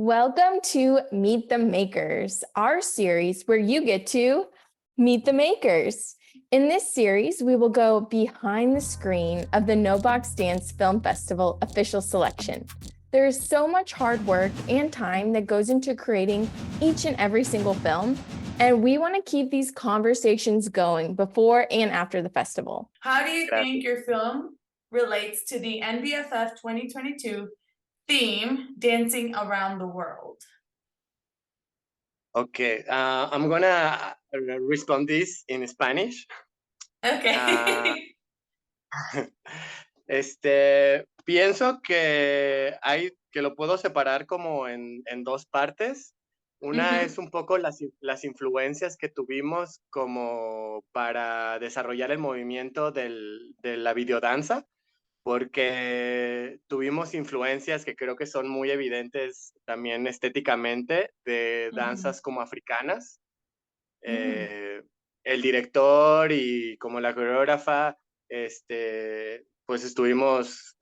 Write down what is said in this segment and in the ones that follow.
Welcome to Meet the Makers, our series where you get to meet the makers. In this series, we will go behind the screen of the kNOwBOX Dance Film Festival official selection. There is so much hard work and time that goes into creating each and every single film, and we want to keep these conversations going before and after the festival. How do you think your film relates to the NBFF 2022 theme, Dancing Around the World? Okay, I'm gonna respond this in Spanish. Okay. Pienso que lo puedo separar como en dos partes. Una es un poco las influencias que tuvimos como para desarrollar el movimiento de la videodanza, porque tuvimos influencias que creo que son muy evidentes también estéticamente de danzas como africanas. El director y como la coreógrafa, pues estuvimos,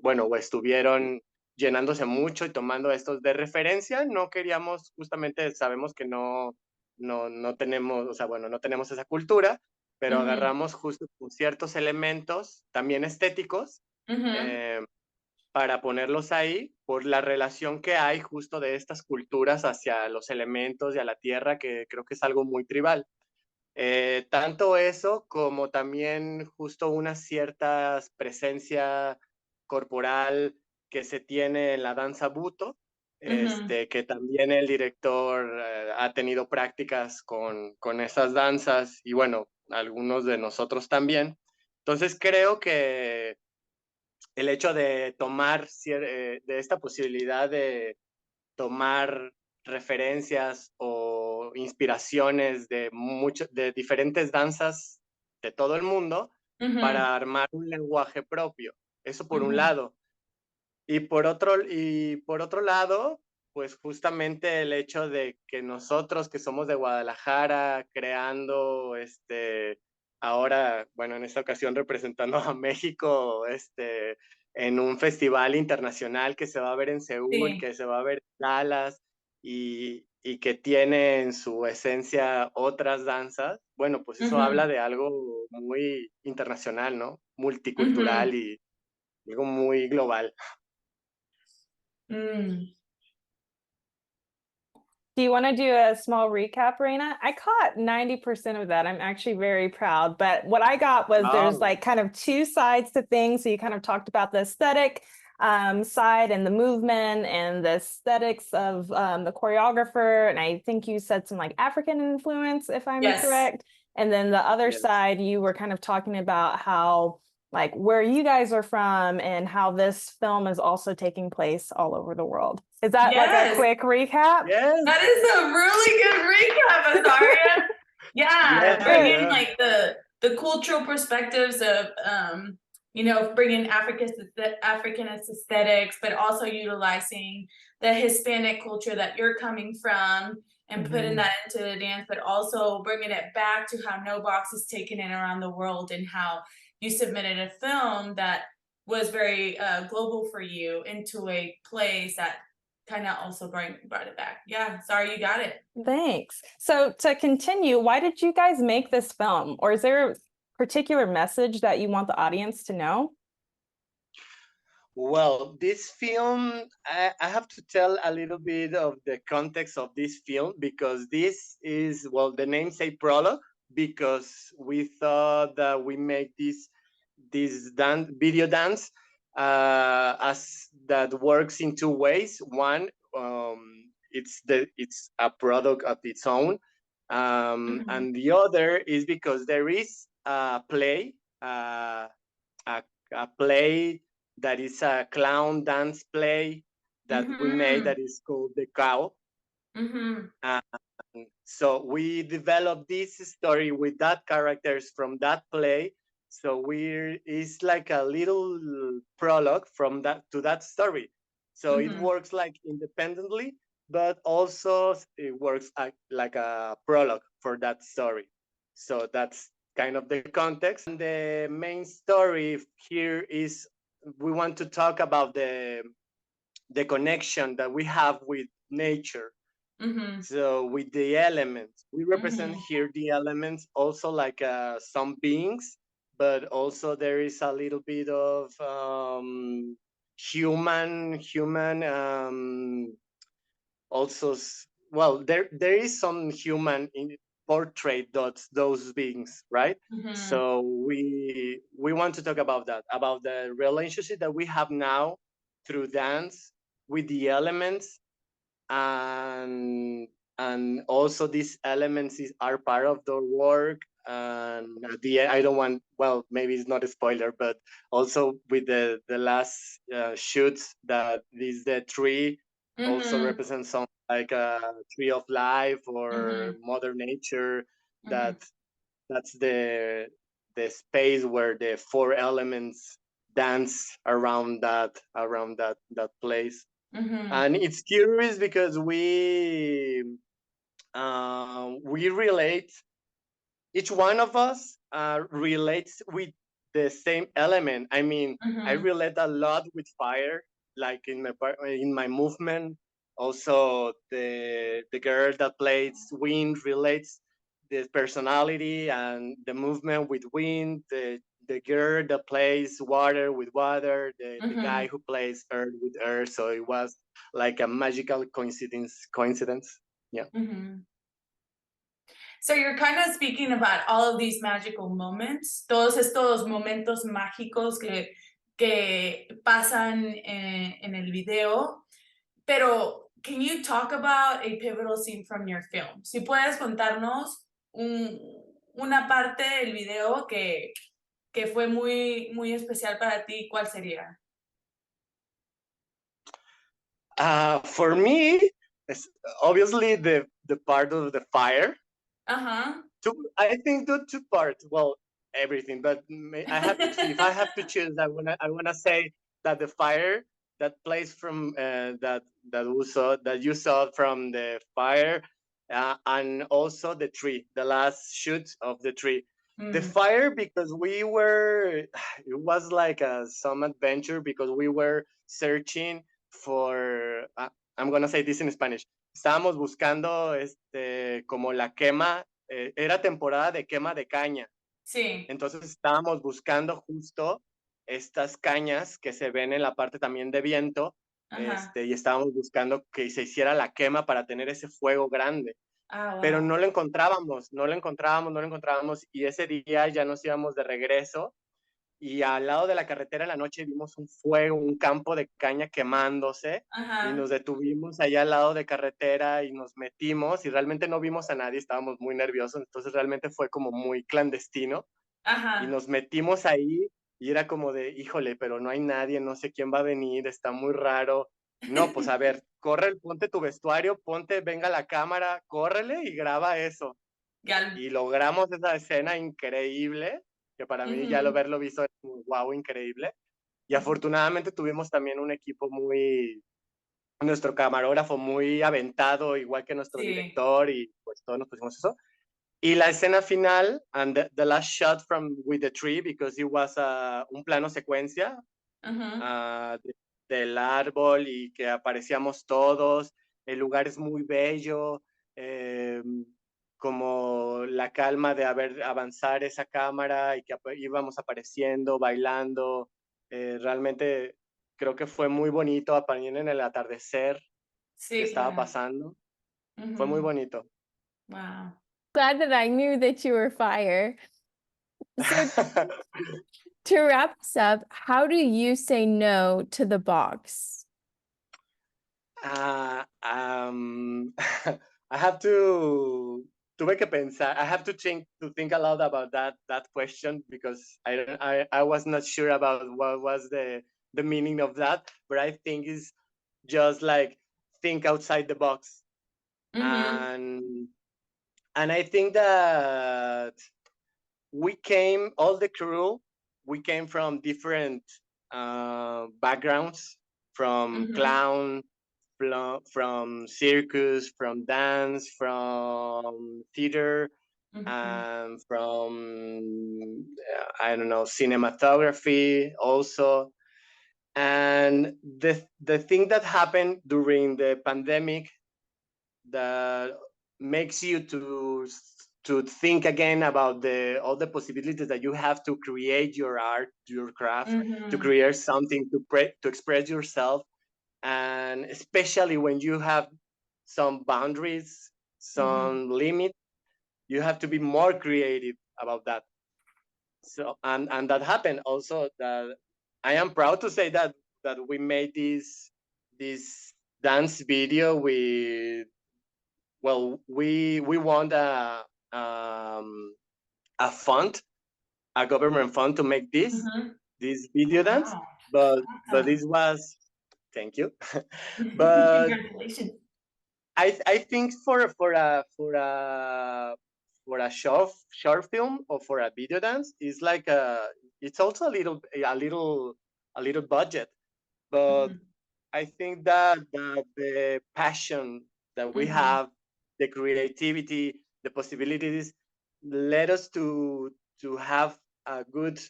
o estuvieron llenándose mucho y tomando estos de referencia. No queríamos, justamente sabemos que no tenemos, o sea, bueno, no tenemos esa cultura, pero agarramos justo ciertos elementos también estéticos para ponerlos ahí por la relación que hay justo de estas culturas hacia los elementos y a la tierra, que creo que es algo muy tribal. Tanto eso como también justo una cierta presencia corporal que se tiene en la danza buto, que también el director ha tenido prácticas con esas danzas y bueno, algunos de nosotros también. Entonces creo que el hecho de tomar, de esta posibilidad de tomar referencias o inspiraciones de diferentes danzas de todo el mundo para armar un lenguaje propio. Eso por un lado. Y por otro lado, pues justamente el hecho de que nosotros que somos de Guadalajara, creando ahora, bueno, en esta ocasión representando a México, en un festival internacional que se va a ver en Seúl, que se va a ver en Dallas y que tiene en su esencia otras danzas, bueno, pues eso habla de algo muy internacional, ¿no? Multicultural y algo muy global. Do you want to do a small recap, Reina? I caught 90% of that. I'm actually very proud. But what I got was there's like kind of two sides to things. So you kind of talked about the aesthetic side and the movement and the aesthetics of the choreographer. And I think you said some like African influence, if I'm correct. And then the other side, you were kind of talking about how like where you guys are from and how this film is also taking place all over the world. Is that like a quick recap? Yes. That is a really good recap, Azaria. Bringing like the cultural perspectives of bringing African aesthetics, but also utilizing the Hispanic culture that you're coming from and putting that into the dance, but also bringing it back to how kNOwBOX is taking it around the world and how you submitted a film that was very global for you into a place that kind of also brought it back. Yeah, sorry, you got it. Thanks. So to continue, why did you guys make this film? Or is there a particular message that you want the audience to know? Well, this film, I have to tell a little bit of the context of this film, because this is, well, the name say Prologue, because we thought that we make this video dance as that works in two ways. One, it's a product of its own, and the other is because there is a play, a play that is a clown dance play that we made that is called The Cow. So we developed this story with that characters from that play. So it's like a little prologue from that to that story. So it works like independently, but also it works like a prologue for that story. So that's kind of the context. And the main story here is we want to talk about the the connection that we have with nature. So with the elements, we represent here the elements also like some beings, but also there is a little bit of human also well there is some human in portrait those beings, right? So we want to talk about that, about the relationship that we have now through dance with the elements, and also these elements are part of the work. And at the end, I don't want, well, maybe it's not a spoiler, but also with the last shoots, that is the tree also represents something like a tree of life or mother nature. That's the space where the four elements dance around that place. And it's curious because we relate, each one of us relates with the same element. I mean, I relate a lot with fire, like in my movement. Also, the girl that plays wind relates the personality and the movement with wind. The girl that plays water with water. The guy who plays earth with earth. So it was like a magical coincidence. Yeah. So you're kind of speaking about all of these magical moments, todos estos momentos mágicos que pasan en el video, pero can you talk about a pivotal scene from your film? Si puedes contarnos una parte del video que fue muy, muy especial para ti, ¿cuál sería? For me, it's obviously the part of the fire. I think the two parts. Well, everything, but I have to see if I have to choose. I wanna say that the fire that plays from that you saw from the fire, and also the tree, the last shoot of the tree. The fire, because it was like some adventure, because we were searching for. I'm gonna say this in Spanish. Estábamos buscando como la quema, era temporada de quema de caña. Sí. Entonces estábamos buscando justo estas cañas que se ven en la parte también de viento, y estábamos buscando que se hiciera la quema para tener ese fuego grande. Wow. Pero no lo encontrábamos, y ese día ya nos íbamos de regreso. Y al lado de la carretera en la noche vimos un fuego, un campo de caña quemándose, y nos detuvimos allá al lado de carretera y nos metimos, y realmente no vimos a nadie, estábamos muy nerviosos, entonces realmente fue como muy clandestino. Y nos metimos ahí y era como de, híjole, pero no hay nadie, no sé quién va a venir, está muy raro. No, pues a ver, ponte tu vestuario, venga la cámara, córrele y graba eso. Y logramos esa escena increíble, que para mí ya verlo visto es muy wow, increíble. Y afortunadamente tuvimos también un equipo nuestro camarógrafo muy aventado, igual que nuestro director, y pues todos nos pusimos eso. Y la escena final, and the last shot with the tree, because it was un plano secuencia del árbol y que aparecíamos todos. El lugar es muy bello, como la calma de avanzar esa cámara y que íbamos apareciendo, bailando. Realmente creo que fue muy bonito, aparecer en el atardecer que estaba pasando. Fue muy bonito. Wow. Glad that I knew that you were fire. So to wrap us up, how do you say no to the box? I have to tuve que pensar. I have to think a lot about that question, because I was not sure about what was the meaning of that, but I think it's just like think outside the box. And I think that all the crew, we came from different backgrounds, from clown, from circus, from dance, from theater, and from I don't know, cinematography also. And the thing that happened during the pandemic that makes you to think again about all the possibilities that you have to create your art, your craft, to create something to express yourself, and especially when you have some boundaries, some limits, you have to be more creative about that. So and that happened also. That I am proud to say that we made this dance video with, well, we won a fund, a government fund to make this video dance. Wow. But Awesome. this was, thank you. But Congratulations. I think for a short film or for a video dance, it's like it's also a little budget. But I think that the passion that we have, the creativity, the possibilities, led us to have a good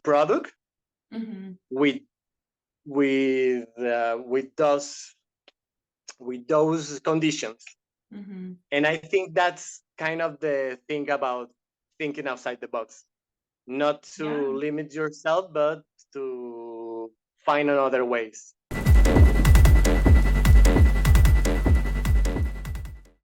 product with those conditions. And I think that's kind of the thing about thinking outside the box, not to limit yourself, but to find another ways.